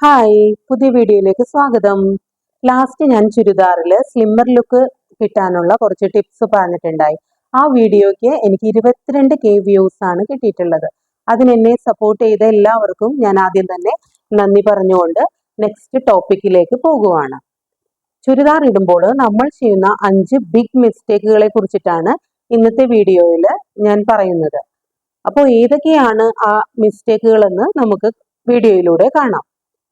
Hi, പുതിയ വീഡിയോയിലേക്ക് സ്വാഗതം. ലാസ്റ്റ് ഞാൻ ചുരിദാറിൽ സ്ലിമ്മർ ലുക്ക് കിട്ടാനുള്ള കുറച്ച് ടിപ്സ് പറഞ്ഞിട്ടുണ്ടായി. ആ വീഡിയോയ്ക്ക് എനിക്ക് 22K വ്യൂസ് ആണ് കിട്ടിയിട്ടുള്ളത്. അതിനെന്നെ സപ്പോർട്ട് ചെയ്ത എല്ലാവർക്കും ഞാൻ ആദ്യം തന്നെ നന്ദി പറഞ്ഞുകൊണ്ട് നെക്സ്റ്റ് ടോപ്പിക്കിലേക്ക് പോകുവാണ്. ചുരിദാർ ഇടുമ്പോൾ നമ്മൾ ചെയ്യുന്ന 5 ബിഗ് മിസ്റ്റേക്കുകളെ കുറിച്ചിട്ടാണ് ഇന്നത്തെ വീഡിയോയിൽ ഞാൻ പറയുന്നത്. അപ്പോൾ ഏതൊക്കെയാണ് ആ മിസ്റ്റേക്കുകൾ എന്ന് നമുക്ക് വീഡിയോയിലൂടെ കാണാം.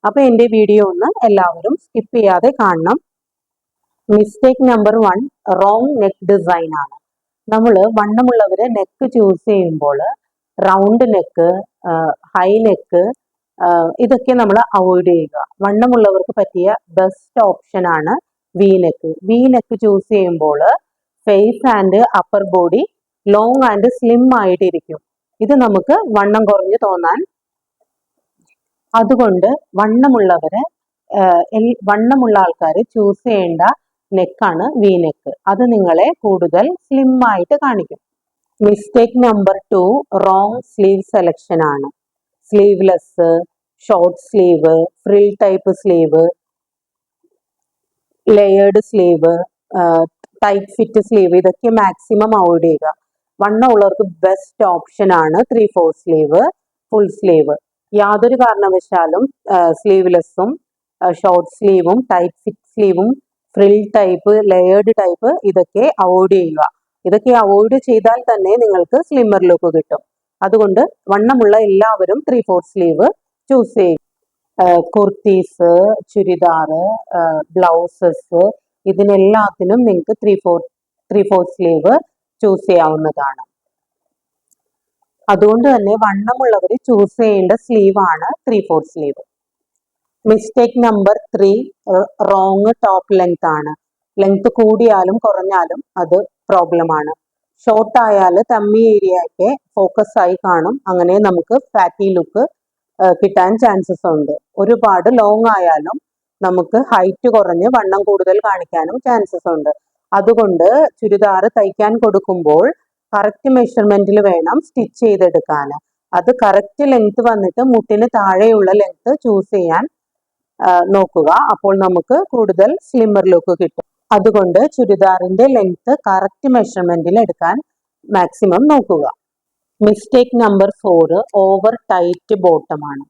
അപ്പൊ എൻ്റെ വീഡിയോ ഒന്ന് എല്ലാവരും സ്കിപ്പ് ചെയ്യാതെ കാണണം. Mistake number 1 wrong neck design ആണ്. നമ്മൾ വണ്ണമുള്ളവര് നെക്ക് ചൂസ് ചെയ്യുമ്പോൾ റൗണ്ട് നെക്ക്, ഹൈ നെക്ക് ഇതൊക്കെ നമ്മൾ അവോയ്ഡ് ചെയ്യുക. വണ്ണമുള്ളവർക്ക് പറ്റിയ ബെസ്റ്റ് ഓപ്ഷൻ ആണ് V neck. V neck choose ചെയ്യുമ്പോൾ face and upper body long and slim ആയിട്ടിരിക്കും. ഇത് നമുക്ക് വണ്ണം കുറഞ്ഞു തോന്നാൻ. അതുകൊണ്ട് വണ്ണമുള്ള ആൾക്കാർ ചൂസ് ചെയ്യേണ്ട നെക്കാണ് വി നെക്ക്. അത് നിങ്ങളെ കൂടുതൽ സ്ലിം ആയിട്ട് കാണിക്കും. Mistake number 2 wrong sleeve selection ആണ്. Sleeveless, short sleeve, frill type sleeve, layered sleeve, tight fit sleeve ഇതൊക്കെ മാക്സിമം അവോയ്ഡ് ചെയ്യുക. വണ്ണമുള്ളവർക്ക് ബെസ്റ്റ് ഓപ്ഷൻ ആണ് 3/4 സ്ലീവ്, ഫുൾ സ്ലീവ്. യാതൊരു കാരണവശാലും സ്ലീവ്ലെസ്സും ഷോർട്ട് സ്ലീവും ടൈറ്റ് ഫിറ്റ് സ്ലീവും ഫ്രിൽ ടൈപ്പ്, ലെയേർഡ് ടൈപ്പ് ഇതൊക്കെ അവോയ്ഡ് ചെയ്യുക. ഇതൊക്കെ അവോയ്ഡ് ചെയ്താൽ തന്നെ നിങ്ങൾക്ക് സ്ലിമ്മർ ലുക്ക് കിട്ടും. അതുകൊണ്ട് വണ്ണമുള്ള എല്ലാവരും 3/4 സ്ലീവ് ചൂസ് ചെയ്യും. കുർത്തീസ്, ചുരിദാർ, ബ്ലൗസസ് ഇതിനെല്ലാത്തിനും നിങ്ങൾക്ക് 3/4 സ്ലീവ് ചൂസ് ചെയ്യാവുന്നതാണ്. അതുകൊണ്ട് തന്നെ വണ്ണമുള്ളവർ ചൂസ് ചെയ്യേണ്ട സ്ലീവ് ആണ് 3/4 sleeve. Mistake number 3 wrong top length ആണ്. ലെങ്ത് കൂടിയാലും കുറഞ്ഞാലും അത് പ്രോബ്ലം ആണ്. ഷോർട്ട് ആയാൽ തമ്മി ഏരിയ ഒക്കെ ഫോക്കസ് ആയി കാണും. അങ്ങനെ നമുക്ക് ഫാറ്റി ലുക്ക് കിട്ടാൻ ചാൻസസ് ഉണ്ട്. ഒരുപാട് ലോങ് ആയാലും നമുക്ക് ഹൈറ്റ് കുറഞ്ഞ് വണ്ണം കൂടുതൽ കാണിക്കാനും ചാൻസസ് ഉണ്ട്. അതുകൊണ്ട് ചുരിദാർ തയ്ക്കാൻ കൊടുക്കുമ്പോൾ കറക്റ്റ് മെഷർമെന്റിൽ വേണം സ്റ്റിച്ച് ചെയ്തെടുക്കാൻ. അത് കറക്റ്റ് ലെങ്ത് വന്നിട്ട് മുട്ടിന് താഴെയുള്ള ലെങ്ത് ചൂസ് ചെയ്യാൻ നോക്കുക. അപ്പോൾ നമുക്ക് കൂടുതൽ സ്ലിമ്മർ ലുക്ക് കിട്ടും. അതുകൊണ്ട് ചുരിദാറിന്റെ ലെങ്ത് കറക്റ്റ് മെഷർമെന്റിൽ എടുക്കാൻ മാക്സിമം നോക്കുക. Mistake number 4 over tight bottom ആണ്.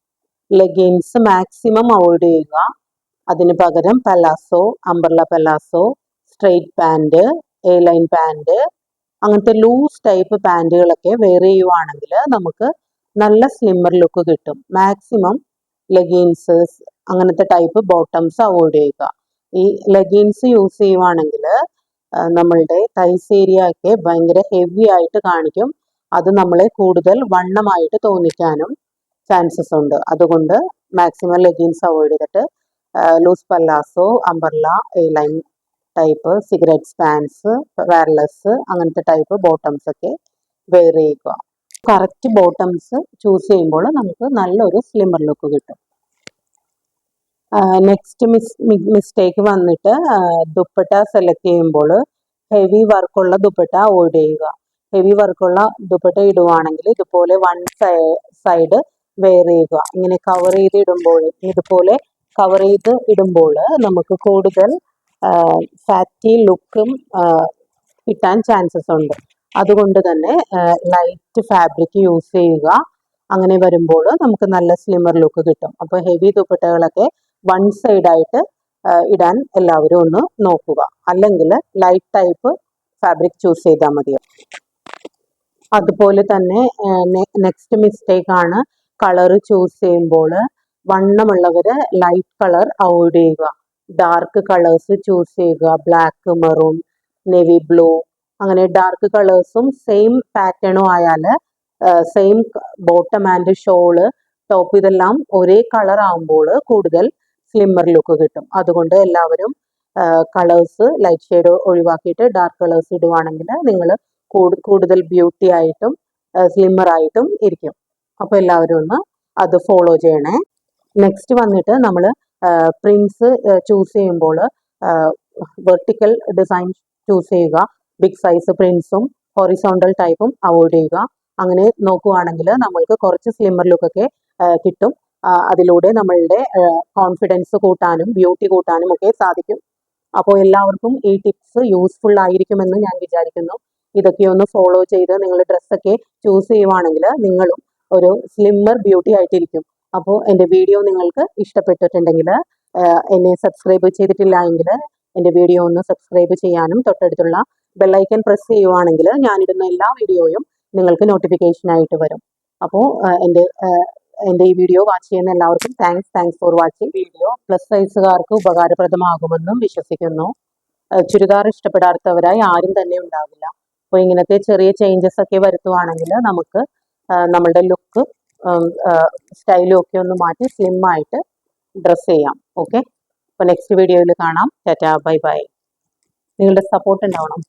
ലെഗിൻസ് മാക്സിമം അവോയ്ഡ് ചെയ്യുക. അതിന് പകരം palazzo, umbrella palazzo, straight pant, A line pant അങ്ങനത്തെ ലൂസ് ടൈപ്പ് പാൻറ്റുകളൊക്കെ വെയർ ചെയ്യുവാണെങ്കിൽ നമുക്ക് നല്ല സ്ലിമ്മർ ലുക്ക് കിട്ടും. മാക്സിമം ലെഗിൻസ് അങ്ങനത്തെ ടൈപ്പ് ബോട്ടംസ് അവോയ്ഡ് ചെയ്യുക. ഈ ലെഗിൻസ് യൂസ് ചെയ്യുവാണെങ്കിൽ നമ്മളുടെ തൈസ് ഏരിയ ഒക്കെ ഭയങ്കര ഹെവി ആയിട്ട് കാണിക്കും. അത് നമ്മളെ കൂടുതൽ വണ്ണമായിട്ട് തോന്നിക്കാനും ചാൻസസ് ഉണ്ട്. അതുകൊണ്ട് മാക്സിമം ലെഗിൻസ് അവോയ്ഡ് ചെയ്തിട്ട് loose palazzo, umbrella, A line type, cigarette pants, wireless അങ്ങനത്തെ ടൈപ്പ് ബോട്ടംസ് ഒക്കെ വെയർ ചെയ്യുക. കറക്റ്റ് ബോട്ടംസ് ചൂസ് ചെയ്യുമ്പോൾ നമുക്ക് നല്ലൊരു സ്ലിമ്മർ ലുക്ക് കിട്ടും. നെക്സ്റ്റ് മിസ്റ്റേക്ക് വന്നിട്ട് ദുപ്പട്ട സെലക്ട് ചെയ്യുമ്പോൾ ഹെവി വർക്കുള്ള ദുപ്പട്ട അവോയ്ഡ് ചെയ്യുക. ഹെവി വർക്കുള്ള ദുപ്പട്ട ഇടുവാണെങ്കിൽ ഇതുപോലെ വൺ സൈഡ് വെയർ ചെയ്യുക. ഇങ്ങനെ കവർ ചെയ്ത് ഇടുമ്പോൾ ഇതുപോലെ കവർ ചെയ്ത് ഇടുമ്പോൾ നമുക്ക് കൂടുതൽ ഫാറ്റി ലുക്കും കിട്ടാൻ ചാൻസസ് ഉണ്ട്. അതുകൊണ്ട് തന്നെ ലൈറ്റ് ഫാബ്രിക് യൂസ് ചെയ്യുക. അങ്ങനെ വരുമ്പോൾ നമുക്ക് നല്ല സ്ലിമ്മർ ലുക്ക് കിട്ടും. അപ്പോൾ ഹെവി ദുപ്പട്ടകളൊക്കെ വൺ സൈഡായിട്ട് ഇടാൻ എല്ലാവരും ഒന്ന് നോക്കുക. അല്ലെങ്കിൽ ലൈറ്റ് ടൈപ്പ് ഫാബ്രിക് ചൂസ് ചെയ്താൽ മതിയോ. അതുപോലെ തന്നെ നെക്സ്റ്റ് മിസ്റ്റേക്ക് ആണ് കളർ ചൂസ് ചെയ്യുമ്പോൾ വണ്ണമുള്ളവർ ലൈറ്റ് കളർ അവോയ്ഡ് ചെയ്യുക. ഡാർക്ക് കളേഴ്സ് ചൂസ് ചെയ്യുക. ബ്ലാക്ക്, മെറൂൺ, നേവി ബ്ലൂ അങ്ങനെ ഡാർക്ക് കളേഴ്സും സെയിം പാറ്റേണും ആയാൽ same bottom and shawl, top ഇതെല്ലാം ഒരേ കളർ ആകുമ്പോൾ കൂടുതൽ സ്ലിമ്മർ ലുക്ക് കിട്ടും. അതുകൊണ്ട് എല്ലാവരും കളേഴ്സ് ലൈറ്റ് ഷെയ്ഡ് ഒഴിവാക്കിയിട്ട് ഡാർക്ക് കളേഴ്സ് ഇടുവാണെങ്കിൽ നിങ്ങൾ കൂടുതൽ ബ്യൂട്ടി ആയിട്ടും സ്ലിമ്മർ ആയിട്ടും ഇരിക്കും. അപ്പോൾ എല്ലാവരും ഒന്ന് അത് ഫോളോ ചെയ്യണേ. നെക്സ്റ്റ് വന്നിട്ട് നമ്മൾ പ്രിൻസ് ചൂസ് ചെയ്യുമ്പോൾ വെർട്ടിക്കൽ ഡിസൈൻ ചൂസ് ചെയ്യുക. ബിഗ് സൈസ് പ്രിൻസും ഹൊറിസോണ്ടൽ ടൈപ്പും അവോയ്ഡ് ചെയ്യുക. അങ്ങനെ നോക്കുവാണെങ്കിൽ നമ്മൾക്ക് കുറച്ച് സ്ലിമ്മർ ലുക്കൊക്കെ കിട്ടും. അതിലൂടെ നമ്മളുടെ കോൺഫിഡൻസ് കൂട്ടാനും ബ്യൂട്ടി കൂട്ടാനും ഒക്കെ സാധിക്കും. അപ്പോൾ എല്ലാവർക്കും ഈ ടിപ്സ് യൂസ്ഫുൾ ആയിരിക്കുമെന്ന് ഞാൻ വിചാരിക്കുന്നു. ഇതൊക്കെ ഒന്ന് ഫോളോ ചെയ്ത് നിങ്ങൾ ഡ്രസ്സൊക്കെ ചൂസ് ചെയ്യുവാണെങ്കിൽ നിങ്ങളും ഒരു സ്ലിമ്മർ ബ്യൂട്ടി ആയിട്ടിരിക്കും. അപ്പോൾ എൻ്റെ വീഡിയോ നിങ്ങൾക്ക് ഇഷ്ടപ്പെട്ടിട്ടുണ്ടെങ്കിൽ എന്നെ സബ്സ്ക്രൈബ് ചെയ്തിട്ടില്ല എങ്കിൽ എൻ്റെ വീഡിയോ ഒന്ന് സബ്സ്ക്രൈബ് ചെയ്യാനും തൊട്ടടുത്തുള്ള ബെല്ലൈക്കൻ പ്രസ് ചെയ്യുവാണെങ്കിൽ ഞാനിടുന്ന എല്ലാ വീഡിയോയും നിങ്ങൾക്ക് നോട്ടിഫിക്കേഷൻ ആയിട്ട് വരും. അപ്പോൾ എൻ്റെ ഈ വീഡിയോ വാച്ച് ചെയ്യുന്ന എല്ലാവർക്കും thanks for watching video. Plus സൈസുകാർക്ക് ഉപകാരപ്രദമാകുമെന്നും വിശ്വസിക്കുന്നു. ചുരിദാർ ഇഷ്ടപ്പെടാത്തവരായി ആരും തന്നെ ഉണ്ടാവില്ല. അപ്പോൾ ഇങ്ങനത്തെ ചെറിയ ചേഞ്ചസ് ഒക്കെ വരുത്തുവാണെങ്കിൽ നമുക്ക് നമ്മളുടെ ലുക്ക് സ്റ്റൈലും ഒക്കെ ഒന്ന് മാറ്റി സ്ലിം ആയിട്ട് ഡ്രസ്സ് ചെയ്യാം. ഓക്കെ, അപ്പോൾ നെക്സ്റ്റ് വീഡിയോയിൽ കാണാം. Tata, bye bye. നിങ്ങളുടെ സപ്പോർട്ട് ഉണ്ടാവണം.